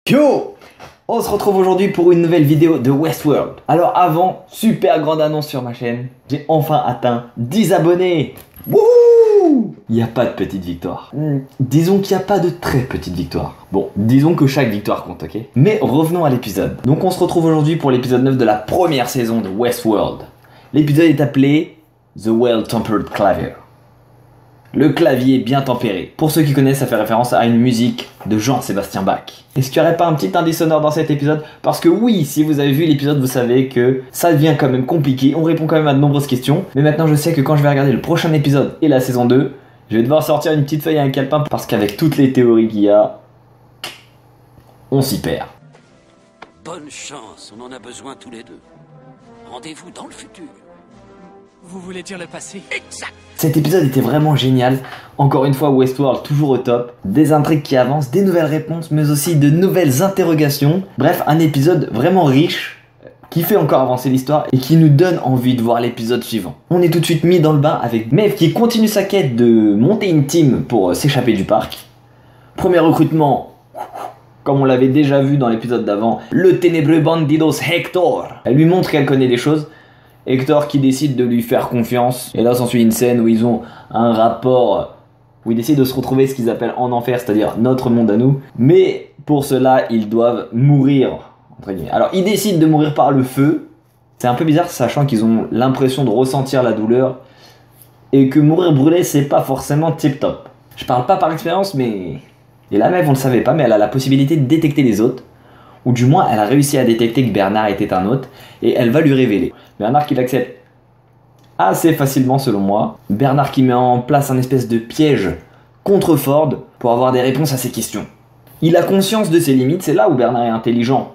Yo! On se retrouve aujourd'hui pour une nouvelle vidéo de Westworld. Alors avant, super grande annonce sur ma chaîne. J'ai enfin atteint 10 abonnés. Wouhou! Il n'y a pas de petite victoire. Disons qu'il n'y a pas de très petite victoire. Bon, disons que chaque victoire compte, ok? Mais revenons à l'épisode. Donc on se retrouve aujourd'hui pour l'épisode 9 de la première saison de Westworld. L'épisode est appelé The Well-Tempered Clavier. Le clavier bien tempéré. Pour ceux qui connaissent, ça fait référence à une musique de Jean-Sébastien Bach. Est-ce qu'il n'y aurait pas un petit indice sonore dans cet épisode? Parce que oui, si vous avez vu l'épisode, vous savez que ça devient quand même compliqué. On répond quand même à de nombreuses questions. Mais maintenant, je sais que quand je vais regarder le prochain épisode et la saison 2, je vais devoir sortir une petite feuille et un calepin parce qu'avec toutes les théories qu'il y a, on s'y perd. Bonne chance, on en a besoin tous les deux. Rendez-vous dans le futur. Vous voulez dire le passé? Exact. Cet épisode était vraiment génial. Encore une fois, Westworld toujours au top. Des intrigues qui avancent, des nouvelles réponses, mais aussi de nouvelles interrogations. Bref, un épisode vraiment riche, qui fait encore avancer l'histoire et qui nous donne envie de voir l'épisode suivant. On est tout de suite mis dans le bain avec Maeve qui continue sa quête de monter une team pour s'échapper du parc. Premier recrutement, comme on l'avait déjà vu dans l'épisode d'avant, le ténébreux bandidos Hector. Elle lui montre qu'elle connaît des choses. Hector qui décide de lui faire confiance. Et là s'ensuit une scène où ils ont un rapport, où ils décident de se retrouver ce qu'ils appellent en enfer, c'est-à-dire notre monde à nous. Mais pour cela, ils doivent mourir, entre guillemets. Alors ils décident de mourir par le feu. C'est un peu bizarre, sachant qu'ils ont l'impression de ressentir la douleur. Et que mourir brûlé, c'est pas forcément tip-top. Je parle pas par expérience, mais... Et la Maeve, on le savait pas, mais elle a la possibilité de détecter les hôtes. Ou du moins, elle a réussi à détecter que Bernard était un hôte, et elle va lui révéler. Bernard qui l'accepte assez facilement selon moi. Bernard qui met en place un espèce de piège contre Ford pour avoir des réponses à ses questions. Il a conscience de ses limites, c'est là où Bernard est intelligent.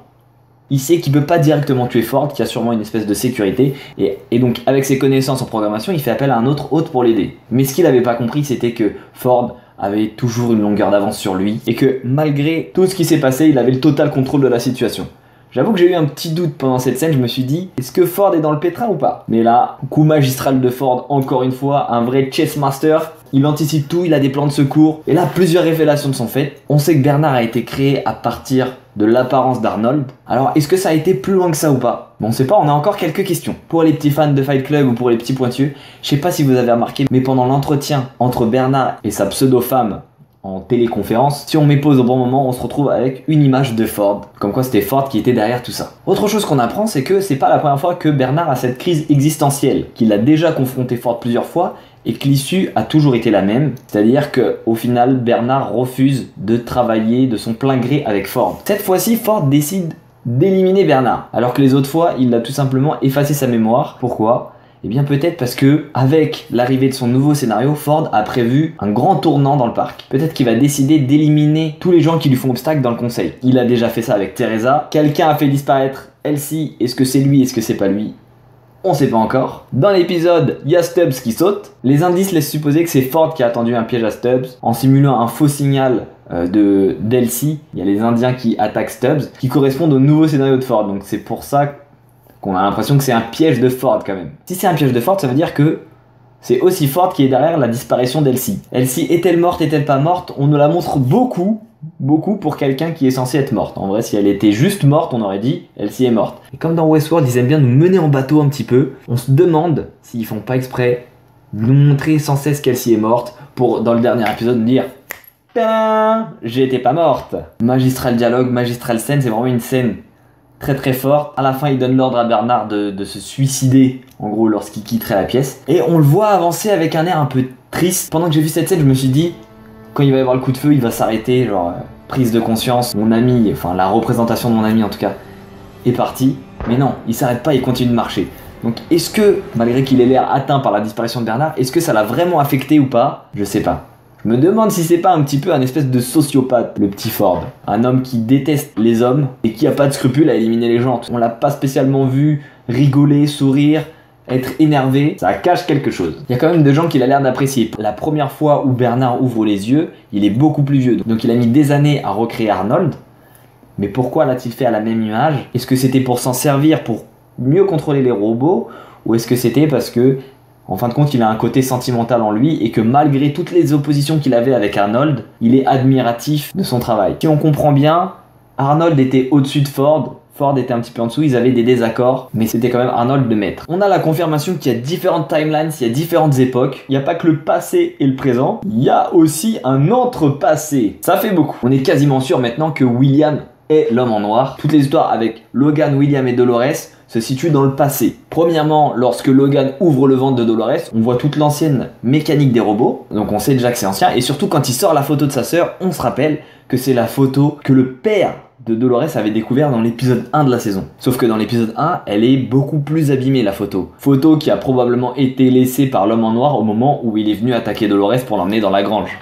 Il sait qu'il peut pas directement tuer Ford, qui a sûrement une espèce de sécurité, et donc avec ses connaissances en programmation, il fait appel à un autre hôte pour l'aider. Mais ce qu'il avait pas compris, c'était que Ford avait toujours une longueur d'avance sur lui, et que malgré tout ce qui s'est passé, il avait le total contrôle de la situation. J'avoue que j'ai eu un petit doute pendant cette scène, je me suis dit, est-ce que Ford est dans le pétrin ou pas? Mais là, coup magistral de Ford, encore une fois, un vrai chess master. Il anticipe tout, il a des plans de secours, et là, plusieurs révélations sont faites. On sait que Bernard a été créé à partir de l'apparence d'Arnold. Alors, est-ce que ça a été plus loin que ça ou pas? Bon, on sait pas, on a encore quelques questions. Pour les petits fans de Fight Club ou pour les petits pointus, je sais pas si vous avez remarqué, mais pendant l'entretien entre Bernard et sa pseudo-femme en téléconférence, si on met pause au bon moment, on se retrouve avec une image de Ford. Comme quoi c'était Ford qui était derrière tout ça. Autre chose qu'on apprend, c'est que c'est pas la première fois que Bernard a cette crise existentielle, qu'il a déjà confronté Ford plusieurs fois, et que l'issue a toujours été la même, c'est-à-dire que au final Bernard refuse de travailler de son plein gré avec Ford. Cette fois-ci, Ford décide d'éliminer Bernard, alors que les autres fois, il a tout simplement effacé sa mémoire. Pourquoi ? Eh bien peut-être parce que, avec l'arrivée de son nouveau scénario, Ford a prévu un grand tournant dans le parc. Peut-être qu'il va décider d'éliminer tous les gens qui lui font obstacle dans le conseil. Il a déjà fait ça avec Teresa. Quelqu'un a fait disparaître Elsie. Est-ce que c'est lui, est-ce que c'est pas lui ? On sait pas encore. Dans l'épisode, il y a Stubbs qui saute. Les indices laissent supposer que c'est Ford qui a tendu un piège à Stubbs en simulant un faux signal d'Elsie. Il y a les Indiens qui attaquent Stubbs, qui correspondent au nouveau scénario de Ford. Donc c'est pour ça qu'on a l'impression que c'est un piège de Ford quand même. Si c'est un piège de Ford, ça veut dire que c'est aussi Ford qui est derrière la disparition d'Elsie. Elsie est-elle morte, est-elle pas morte? On nous la montre beaucoup pour quelqu'un qui est censé être morte. En vrai, si elle était juste morte, on aurait dit Elsie est morte. Et comme dans Westworld, ils aiment bien nous mener en bateau un petit peu, on se demande s'ils font pas exprès de nous montrer sans cesse qu'Elsie est morte pour, dans le dernier épisode, nous dire j'étais pas morte. Magistral dialogue, magistral scène, c'est vraiment une scène très très forte. À la fin, il donne l'ordre à Bernard de se suicider, en gros, lorsqu'il quitterait la pièce. Et on le voit avancer avec un air un peu triste. Pendant que j'ai vu cette scène, je me suis dit, quand il va y avoir le coup de feu, il va s'arrêter, genre, prise de conscience. Mon ami, enfin la représentation de mon ami en tout cas, est partie. Mais non, il s'arrête pas, il continue de marcher. Donc est-ce que, malgré qu'il ait l'air atteint par la disparition de Bernard, est-ce que ça l'a vraiment affecté ou pas? Je sais pas. Je me demande si c'est pas un petit peu un espèce de sociopathe, le petit Ford. Un homme qui déteste les hommes et qui a pas de scrupules à éliminer les gens. On l'a pas spécialement vu rigoler, sourire, être énervé. Ça cache quelque chose. Il y a quand même des gens qu'il a l'air d'apprécier. La première fois où Bernard ouvre les yeux, il est beaucoup plus vieux. Donc il a mis des années à recréer Arnold. Mais pourquoi l'a-t-il fait à la même image? Est-ce que c'était pour s'en servir, pour mieux contrôler les robots? Ou est-ce que c'était parce que en fin de compte, il a un côté sentimental en lui et que malgré toutes les oppositions qu'il avait avec Arnold, il est admiratif de son travail. Si on comprend bien, Arnold était au-dessus de Ford. Ford était un petit peu en dessous, ils avaient des désaccords, mais c'était quand même Arnold le maître. On a la confirmation qu'il y a différentes timelines, il y a différentes époques. Il n'y a pas que le passé et le présent, il y a aussi un entre-passé. Ça fait beaucoup. On est quasiment sûr maintenant que William est l'homme en noir. Toutes les histoires avec Logan, William et Dolores se situent dans le passé. Premièrement, lorsque Logan ouvre le ventre de Dolores, on voit toute l'ancienne mécanique des robots, donc on sait déjà que c'est ancien, et surtout quand il sort la photo de sa sœur, on se rappelle que c'est la photo que le père de Dolores avait découvert dans l'épisode 1 de la saison. Sauf que dans l'épisode 1, elle est beaucoup plus abîmée, la photo. Photo qui a probablement été laissée par l'homme en noir au moment où il est venu attaquer Dolores pour l'emmener dans la grange.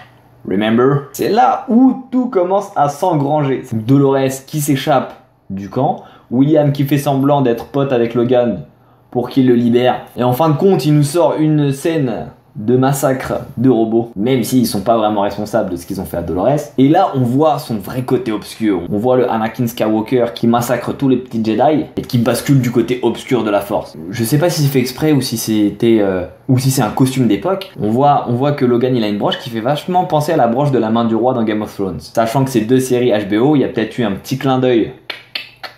Remember? C'est là où tout commence à s'engranger. Dolores qui s'échappe du camp, William qui fait semblant d'être pote avec Logan pour qu'il le libère, et en fin de compte, il nous sort une scène de massacre de robots, même s'ils sont pas vraiment responsables de ce qu'ils ont fait à Dolores. Et là, on voit son vrai côté obscur. On voit le Anakin Skywalker qui massacre tous les petits Jedi et qui bascule du côté obscur de la Force. Je sais pas si c'est fait exprès ou si c'était ou si c'est un costume d'époque. On voit que Logan il a une broche qui fait vachement penser à la broche de la main du roi dans Game of Thrones. Sachant que c'est 2 séries HBO, il y a peut-être eu un petit clin d'œil.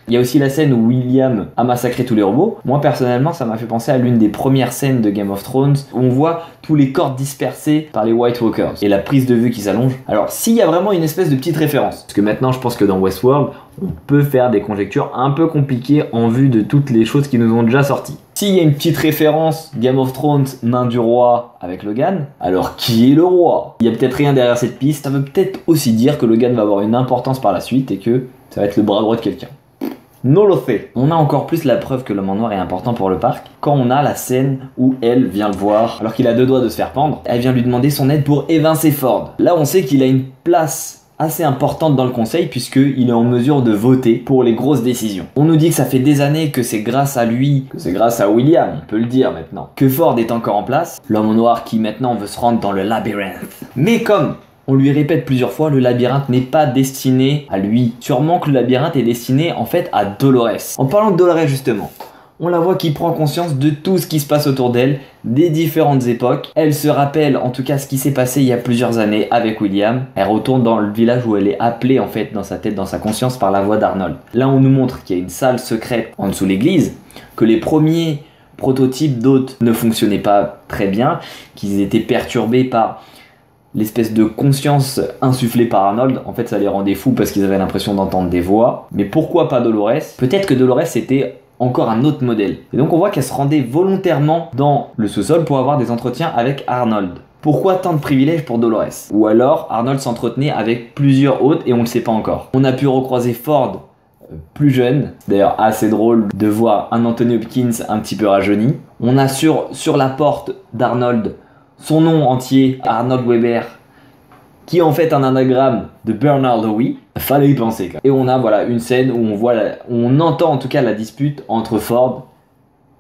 Il y a aussi la scène où William a massacré tous les robots. Moi personnellement, ça m'a fait penser à l'une des premières scènes de Game of Thrones où on voit tous les corps dispersés par les White Walkers et la prise de vue qui s'allonge. Alors s'il y a vraiment une espèce de petite référence, parce que maintenant je pense que dans Westworld, on peut faire des conjectures un peu compliquées en vue de toutes les choses qui nous ont déjà sorties. S'il y a une petite référence Game of Thrones, main du roi avec Logan, alors qui est le roi? Il y a peut-être rien derrière cette piste, ça veut peut-être aussi dire que Logan va avoir une importance par la suite et que ça va être le bras droit de quelqu'un. No lo sé. On a encore plus la preuve que l'homme en noir est important pour le parc quand on a la scène où elle vient le voir alors qu'il a 2 doigts de se faire pendre. Elle vient lui demander son aide pour évincer Ford. Là on sait qu'il a une place assez importante dans le conseil puisqu'il est en mesure de voter pour les grosses décisions. On nous dit que ça fait des années que c'est grâce à lui, que c'est grâce à William, on peut le dire maintenant, que Ford est encore en place. L'homme en noir qui maintenant veut se rendre dans le labyrinthe. Mais comme on lui répète plusieurs fois, le labyrinthe n'est pas destiné à lui. Sûrement que le labyrinthe est destiné en fait à Dolores. En parlant de Dolores justement, on la voit qui prend conscience de tout ce qui se passe autour d'elle, des différentes époques. Elle se rappelle en tout cas ce qui s'est passé il y a plusieurs années avec William. Elle retourne dans le village où elle est appelée en fait dans sa tête, dans sa conscience par la voix d'Arnold. Là on nous montre qu'il y a une salle secrète en dessous de l'église, que les premiers prototypes d'hôtes ne fonctionnaient pas très bien, qu'ils étaient perturbés par l'espèce de conscience insufflée par Arnold. En fait ça les rendait fous parce qu'ils avaient l'impression d'entendre des voix. Mais pourquoi pas Dolores? Peut-être que Dolores c'était encore un autre modèle. Et donc on voit qu'elle se rendait volontairement dans le sous-sol pour avoir des entretiens avec Arnold. Pourquoi tant de privilèges pour Dolores? Ou alors Arnold s'entretenait avec plusieurs hôtes et on le sait pas encore. On a pu recroiser Ford plus jeune, d'ailleurs assez drôle de voir un Anthony Hopkins un petit peu rajeuni. On a sur la porte d'Arnold son nom entier, Arnold Weber, qui est en fait un anagramme de Bernard Lewis. Fallait y penser quand même. Et on a voilà une scène où on entend en tout cas la dispute entre Ford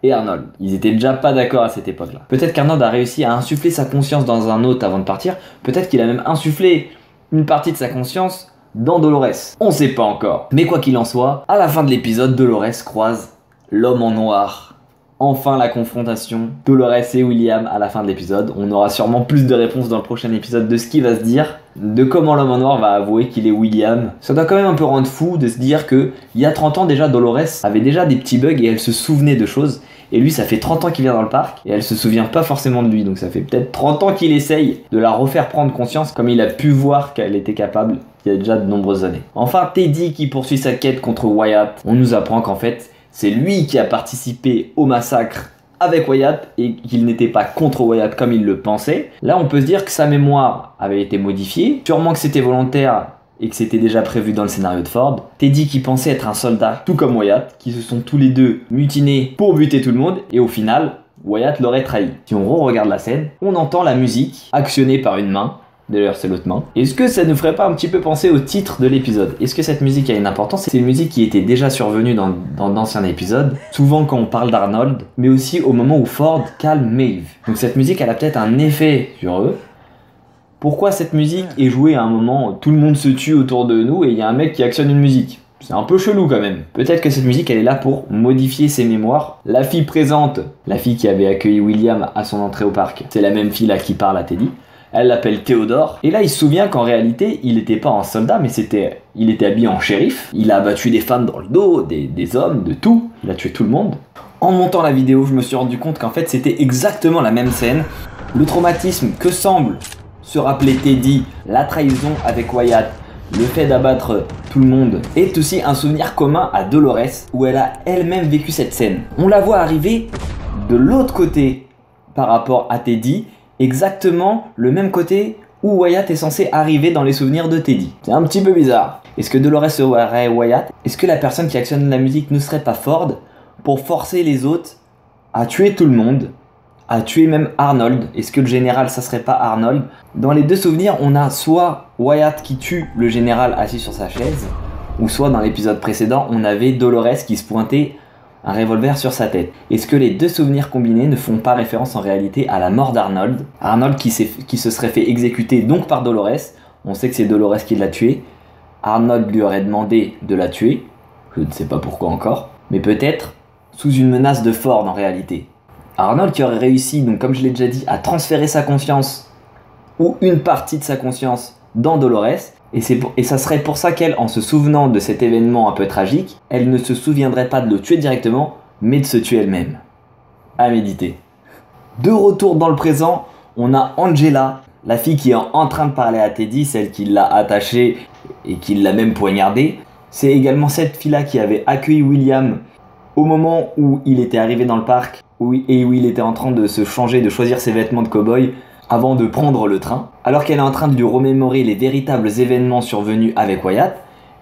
et Arnold. Ils étaient déjà pas d'accord à cette époque-là. Peut-être qu'Arnold a réussi à insuffler sa conscience dans un hôte avant de partir. Peut-être qu'il a même insufflé une partie de sa conscience dans Dolores. On sait pas encore. Mais quoi qu'il en soit, à la fin de l'épisode, Dolores croise l'homme en noir. Enfin la confrontation, Dolores et William à la fin de l'épisode. On aura sûrement plus de réponses dans le prochain épisode de ce qui va se dire, de comment l'homme en noir va avouer qu'il est William. Ça doit quand même un peu rendre fou de se dire que il y a 30 ans déjà, Dolores avait déjà des petits bugs et elle se souvenait de choses. Et lui, ça fait 30 ans qu'il vient dans le parc et elle se souvient pas forcément de lui. Donc ça fait peut-être 30 ans qu'il essaye de la refaire prendre conscience comme il a pu voir qu'elle était capable il y a déjà de nombreuses années. Enfin, Teddy qui poursuit sa quête contre Wyatt. On nous apprend qu'en fait, c'est lui qui a participé au massacre avec Wyatt et qu'il n'était pas contre Wyatt comme il le pensait. Là, on peut se dire que sa mémoire avait été modifiée. Sûrement que c'était volontaire et que c'était déjà prévu dans le scénario de Ford. Teddy qui pensait être un soldat, tout comme Wyatt, qui se sont tous les deux mutinés pour buter tout le monde. Et au final, Wyatt l'aurait trahi. Si on regarde la scène, on entend la musique actionnée par une main. D'ailleurs, c'est l'autre main. Est-ce que ça ne ferait pas un petit peu penser au titre de l'épisode? Est-ce que cette musique a une importance? C'est une musique qui était déjà survenue dans d'anciens épisodes, souvent quand on parle d'Arnold, mais aussi au moment où Ford calme Maeve. Donc cette musique, elle a peut-être un effet sur eux. Pourquoi cette musique est jouée à un moment où tout le monde se tue autour de nous et il y a un mec qui actionne une musique? C'est un peu chelou quand même. Peut-être que cette musique, elle est là pour modifier ses mémoires. La fille présente, la fille qui avait accueilli William à son entrée au parc, c'est la même fille là qui parle à Teddy. Elle l'appelle Théodore. Et là, il se souvient qu'en réalité, il n'était pas un soldat, mais il était habillé en shérif. Il a abattu des femmes dans le dos, des hommes, de tout. Il a tué tout le monde. En montant la vidéo, je me suis rendu compte qu'en fait, c'était exactement la même scène. Le traumatisme que semble se rappeler Teddy, la trahison avec Wyatt, le fait d'abattre tout le monde, est aussi un souvenir commun à Dolores, où elle a elle-même vécu cette scène. On la voit arriver de l'autre côté par rapport à Teddy, exactement le même côté où Wyatt est censé arriver dans les souvenirs de Teddy. C'est un petit peu bizarre. Est-ce que Dolores serait Wyatt? Est-ce que la personne qui actionne la musique ne serait pas Ford pour forcer les autres à tuer tout le monde, à tuer même Arnold? Est-ce que le général, ça serait pas Arnold? Dans les deux souvenirs, on a soit Wyatt qui tue le général assis sur sa chaise, ou soit dans l'épisode précédent, on avait Dolores qui se pointait un revolver sur sa tête. Est-ce que les deux souvenirs combinés ne font pas référence en réalité à la mort d'Arnold? Arnold qui se serait fait exécuter donc par Dolores. On sait que c'est Dolores qui l'a tué. Arnold lui aurait demandé de la tuer. Je ne sais pas pourquoi encore. Mais peut-être sous une menace de Ford en réalité. Arnold qui aurait réussi, donc comme je l'ai déjà dit, à transférer sa conscience ou une partie de sa conscience dans Dolores. Et ça serait pour ça qu'elle, en se souvenant de cet événement un peu tragique, elle ne se souviendrait pas de le tuer directement, mais de se tuer elle-même. À méditer. De retour dans le présent, on a Angela, la fille qui est en train de parler à Teddy, celle qui l'a attachée et qui l'a même poignardée. C'est également cette fille-là qui avait accueilli William au moment où il était arrivé dans le parc et où il était en train de se changer, de choisir ses vêtements de cow-boy avant de prendre le train. Alors qu'elle est en train de lui remémorer les véritables événements survenus avec Wyatt,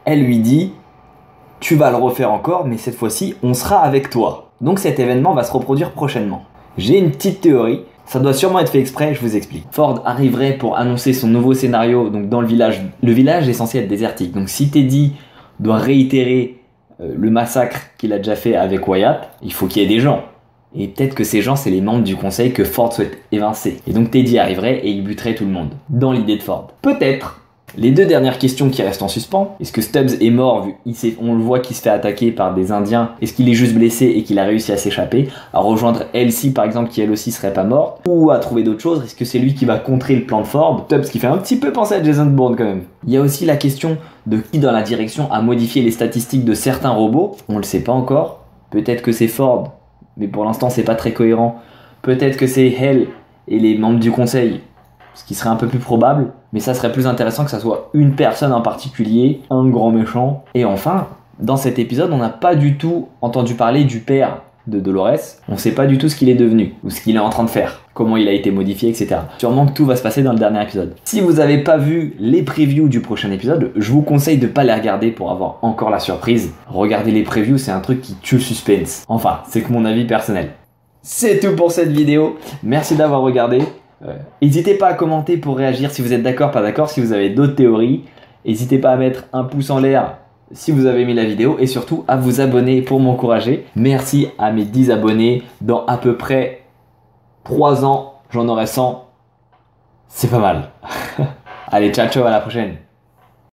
elle lui dit « Tu vas le refaire encore, mais cette fois-ci, on sera avec toi. » Donc cet événement va se reproduire prochainement. J'ai une petite théorie, ça doit sûrement être fait exprès, je vous explique. Ford arriverait pour annoncer son nouveau scénario donc dans le village. Le village est censé être désertique, donc si Teddy doit réitérer le massacre qu'il a déjà fait avec Wyatt, il faut qu'il y ait des gens. Et peut-être que ces gens, c'est les membres du conseil que Ford souhaite évincer. Et donc Teddy arriverait et il buterait tout le monde. Dans l'idée de Ford. Peut-être. Les deux dernières questions qui restent en suspens. Est-ce que Stubbs est mort vu on le voit qu'il se fait attaquer par des Indiens? Est-ce qu'il est juste blessé et qu'il a réussi à s'échapper? À rejoindre Elsie par exemple qui elle aussi serait pas morte? Ou à trouver d'autres choses? Est-ce que c'est lui qui va contrer le plan de Ford? Stubbs qui fait un petit peu penser à Jason Bourne quand même. Il y a aussi la question de qui dans la direction a modifié les statistiques de certains robots. On le sait pas encore. Peut-être que c'est Ford. Mais pour l'instant c'est pas très cohérent. Peut-être que c'est Hell et les membres du conseil, ce qui serait un peu plus probable, mais ça serait plus intéressant que ça soit une personne en particulier, un grand méchant. Et enfin, dans cet épisode, on n'a pas du tout entendu parler du père de Dolores. On sait pas du tout ce qu'il est devenu, ou ce qu'il est en train de faire, comment il a été modifié, etc. Sûrement que tout va se passer dans le dernier épisode. Si vous n'avez pas vu les previews du prochain épisode, je vous conseille de pas les regarder pour avoir encore la surprise. Regardez les previews, c'est un truc qui tue le suspense. Enfin, c'est que mon avis personnel. C'est tout pour cette vidéo. Merci d'avoir regardé. N'hésitez pas à commenter pour réagir si vous êtes d'accord, pas d'accord, si vous avez d'autres théories. N'hésitez pas à mettre un pouce en l'air si vous avez aimé la vidéo et surtout à vous abonner pour m'encourager. Merci à mes 10 abonnés. Dans à peu près 3 ans, j'en aurai 100. C'est pas mal. Allez, ciao, ciao, à la prochaine.